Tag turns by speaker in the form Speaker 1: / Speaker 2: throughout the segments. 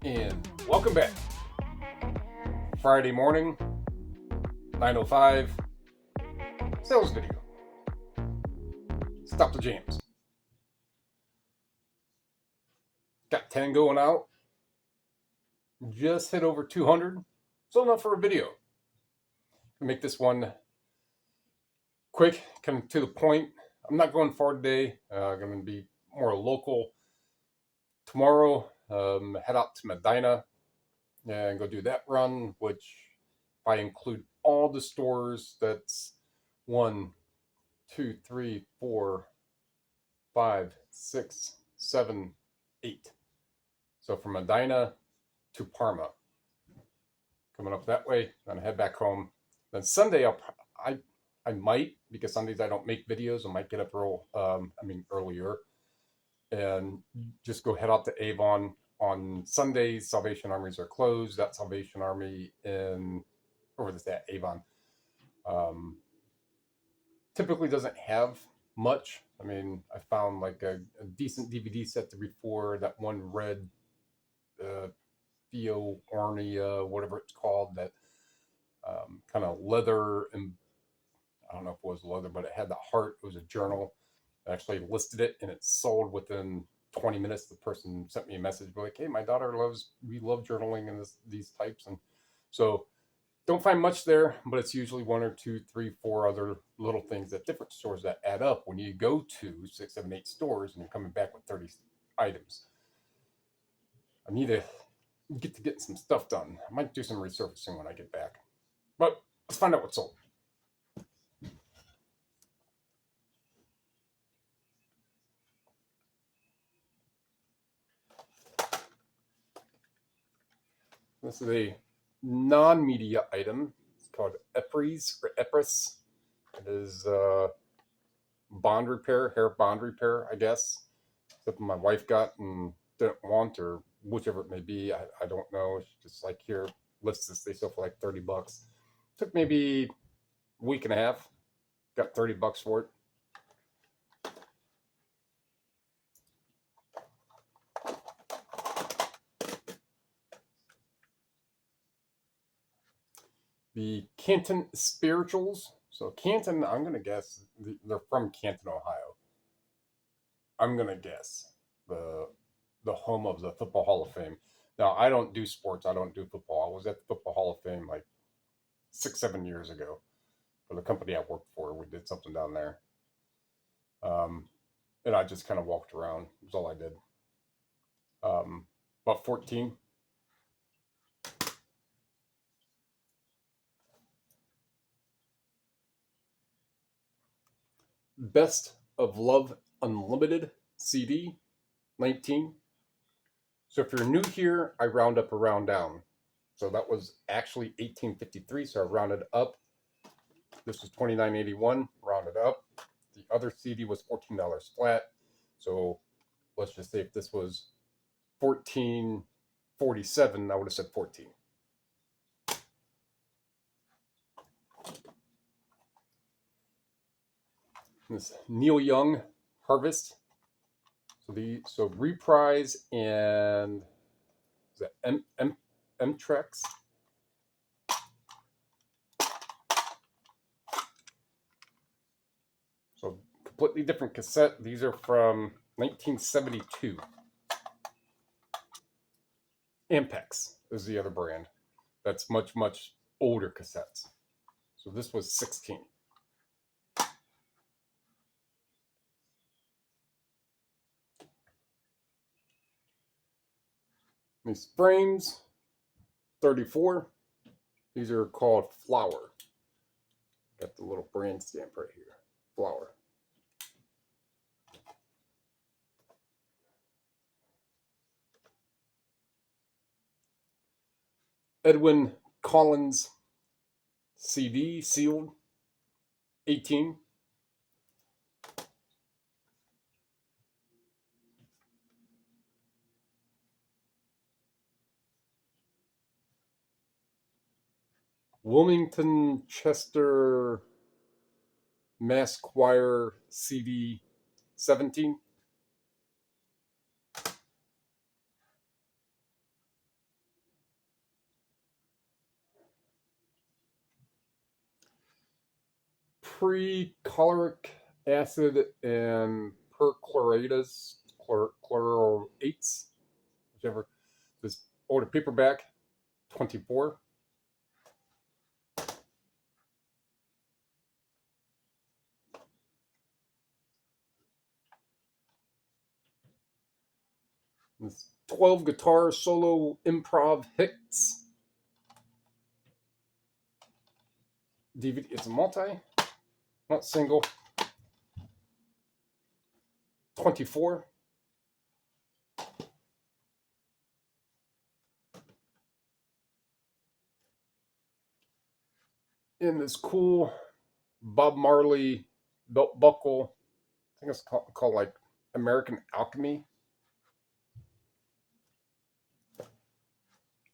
Speaker 1: And welcome back. Friday morning, 9:05, sales video. Stop the jams. Got 10 going out. Just hit over 200. So enough for a video. I'll make this one quick, kind of to the point. I'm not going far today. I'm going to be more local. Tomorrow, head out to Medina and go do that run, which if I include all the stores, that's 1, 2, 3, 4, 5, 6, 7, 8. So from Medina to Parma, coming up that way, then head back home. Then Sunday, I might, because Sundays I don't make videos, I might get up earlier, and just go head out to Avon. On Sundays, Salvation Armies are closed. That Salvation Army at Avon typically doesn't have much. I mean, I found like a decent DVD set the before, that one red Theo Ornia, whatever it's called, that kind of leather, and I don't know if it was leather, but it had the heart. It was a journal. I actually listed it, and it sold within 20 minutes. The person sent me a message like, hey, my daughter we love journaling and these types. And so don't find much there, but it's usually 1 or 2, 3, 4 other little things at different stores that add up when you go to 6, 7, 8 stores and you're coming back with 30 items. I need to get some stuff done. I might do some resurfacing when I get back. But let's find out what's sold. This is a non-media item. It's called Epres or Epres. It is bond repair, hair bond repair, I guess. Something my wife got and didn't want, or whichever it may be. I don't know. It's just like, here, list this. They sell for like $30. Took maybe a week and a half. Got $30 for it. The Canton Spirituals. So Canton, I'm going to guess, they're from Canton, Ohio. I'm going to guess the home of the Football Hall of Fame. Now, I don't do sports. I don't do football. I was at the Football Hall of Fame like 6, 7 years ago for the company I worked for. We did something down there. And I just kind of walked around. That's all I did. About 14. Best of Love Unlimited CD, 19. So if you're new here, I round up or round down. So that was actually 1853, so I rounded up. This was $29.81, rounded up. The other CD was $14 flat. So let's just say if this was $14.47, I would have said 14. This Neil Young Harvest. So Reprise and is that M-Trex? So completely different cassette. These are from 1972. Ampex is the other brand. That's much, much older cassettes. So this was 16. These frames, 34. These are called Flower. Got the little brand stamp right here. Flower. Edwin Collins CD, sealed, 18. Wilmington Chester Mass Choir CD, 17. pre-chloric acid and perchlorates, chloroates, whichever. This older paperback, 24. This 12 guitar solo improv hits DVD. It's a multi, not single. 24. In this cool Bob Marley belt buckle. I think it's called like American Alchemy.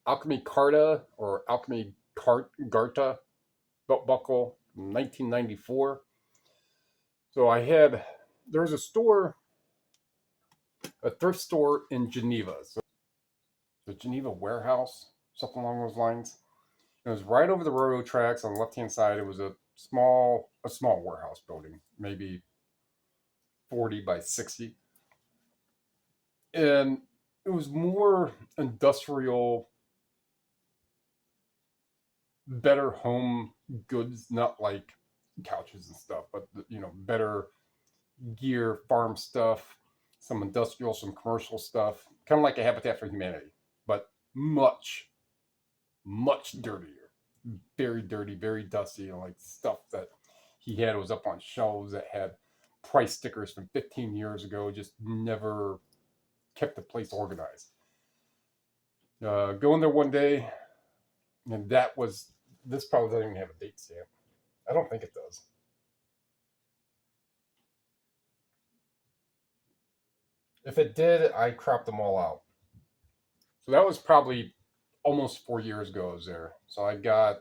Speaker 1: Alchemy Carta or Alchemy Garta belt buckle from 1994. So there was a store, a thrift store in Geneva. So the Geneva warehouse, something along those lines. It was right over the railroad tracks on the left-hand side. It was a small warehouse building, maybe 40 by 60. And it was more industrial, better home goods, not like couches and stuff, but better gear, farm stuff, some industrial, some commercial stuff, kind of like a Habitat for Humanity, but much dirtier, very dirty, very dusty, like stuff that he had was up on shelves that had price stickers from 15 years ago, just never kept the place organized. Going there one day, and this probably doesn't even have a date stamp. I don't think it does. If it did, I cropped them all out. So that was probably almost 4 years ago I was there. So I got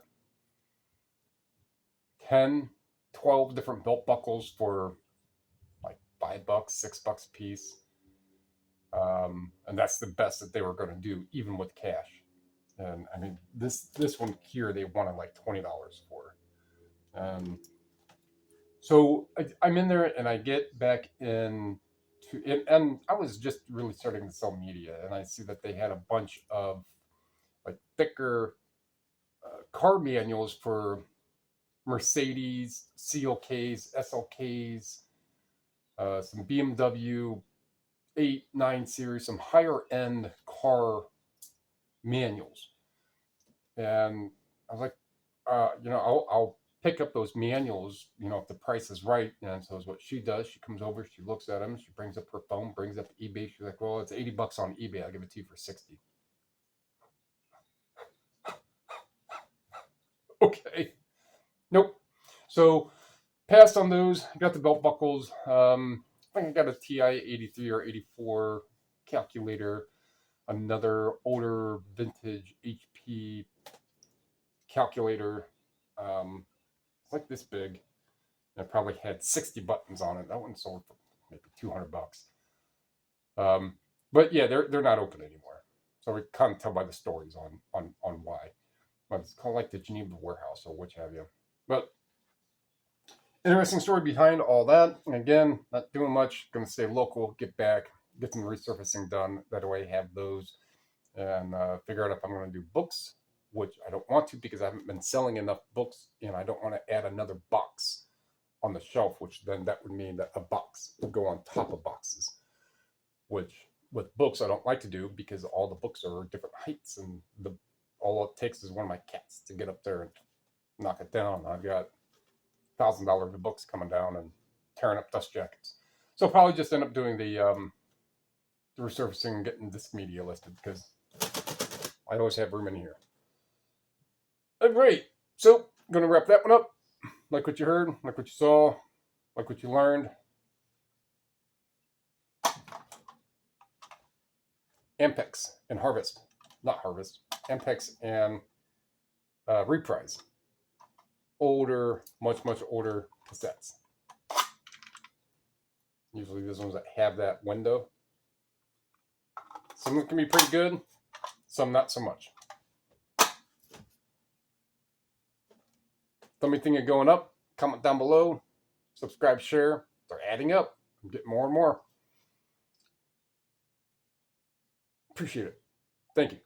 Speaker 1: 10, 12 different belt buckles for like $5, $6 a piece. And that's the best that they were going to do, even with cash. And I mean, this one here, they wanted like $20 for. So I'm in there and I get back in and I was just really starting to sell media, and I see that they had a bunch of like thicker car manuals for Mercedes, CLKs, SLKs, some BMW 8, 9 series, some higher end car manuals. And I was like, I'll pick up those manuals, if the price is right. And so is what she does. She comes over, she looks at them, she brings up her phone, brings up eBay. She's like, well, it's $80 on eBay. I'll give it to you for 60. Okay. Nope. So passed on those. Got the belt buckles. I think I got a TI 83 or 84 calculator. Another older vintage HP calculator. It's like this big. And it probably had 60 buttons on it. That one sold for maybe $200. But yeah, they're not open anymore. So we can't tell by the stories on why. But it's called like the Geneva warehouse or which have you. But interesting story behind all that. And again, not doing much. Going to stay local, get back, get some resurfacing done. That way I have those and figure out if I'm going to do books, which I don't want to because I haven't been selling enough books and I don't want to add another box on the shelf, which then that would mean that a box would go on top of boxes, which with books I don't like to do because all the books are different heights and all it takes is one of my cats to get up there and knock it down. I've got $1,000 of books coming down and tearing up dust jackets. So I'll probably just end up doing the resurfacing and getting this media listed because I always have room in here. All right, so I'm going to wrap that one up. Like what you heard, like what you saw, like what you learned. Ampex and Harvest. Not Harvest. Ampex and Reprise. Older, much older cassettes. Usually those ones that have that window. Some of them can be pretty good, some not so much. Tell me think of going up, comment down below, subscribe, share. They're adding up. I'm getting more and more. Appreciate it. Thank you.